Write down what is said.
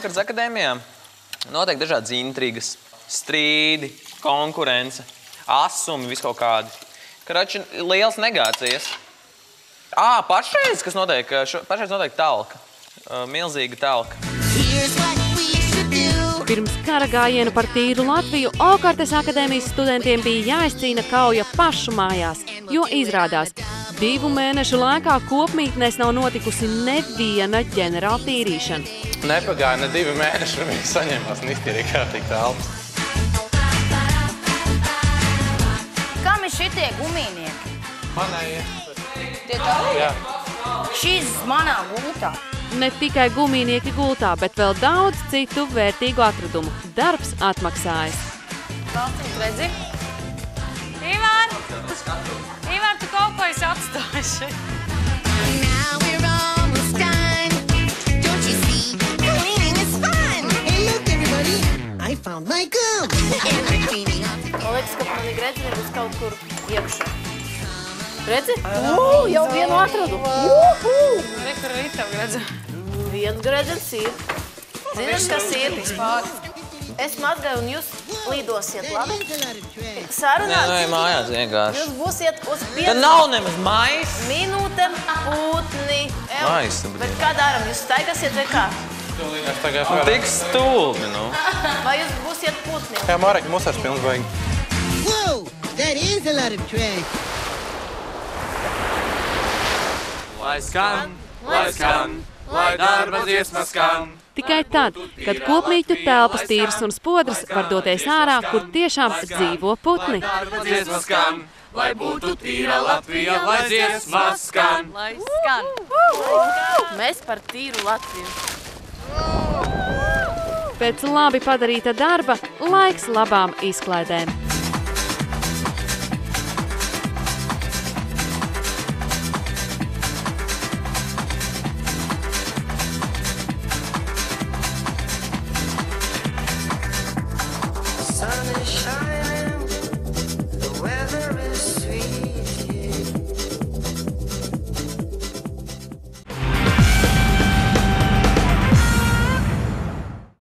ākars akadēmijā notiek dažādas intrigas, strīdi, konkurence, asumi, visu kaut kādi. Karači, liels negācijas. Pašreiz, kas notiek? Pašreiz notiek talka. Milzīga talka. Pirms kara gājienu par tīru Latviju Okartes akadēmijas studentiem bija jāizcīna kauja pašu mājās, jo izrādās, 2 mēnešu laikā kopmītnēs nav notikusi neviena ģenerāla tīrīšana. Nepagāja ne 2 mēneši, un viņi saņēmās un iztīrīja kārtīgi telpas. Kam ir šitie gumīnieki? Manējie. Tie tavi? Jā. Šīs manā gultā. Ne tikai gumīnieki gultā, bet vēl daudz citu vērtīgu atradumu. Darbs atmaksājas. Valstiņš, redzi? Ivar! Ivar, tu kaut ko esi atstājuši. Man liekas, ka mani gredzeni būs kaut kur iekšā. Redzi? Jau vienu atradu. Re, kur ir tev gredzeni? Viens gredzens ir. Zināt, kas ir? Es mazgāju un jūs lidosiet, labi? Sarunāt? Nē, mājās vienkārši. Jūs būsiet uz 5 Tad nav nemaz mais. minūtēm putni. Mais, Bet kā daram? Jūs staigāsiet vai kā? Es tagad Un tik stulbi, nu. Vai jūs būsiet putni? Jā, Marek, mums ar pilns vajag. Whoa, that is a lot of trash. Lai skan, lai darba dziesma skan. Tikai tad, kad kopmītņu telpas tīras un spodras var doties ārā, kur tiešām dzīvo putni. Darba dziesma skan, lai būtu tīra Latvija, lai dziesma skan. Lai skan. Mēs par tīru Latviju. Pēc labi padarīta darba laiks labām izklaidēm.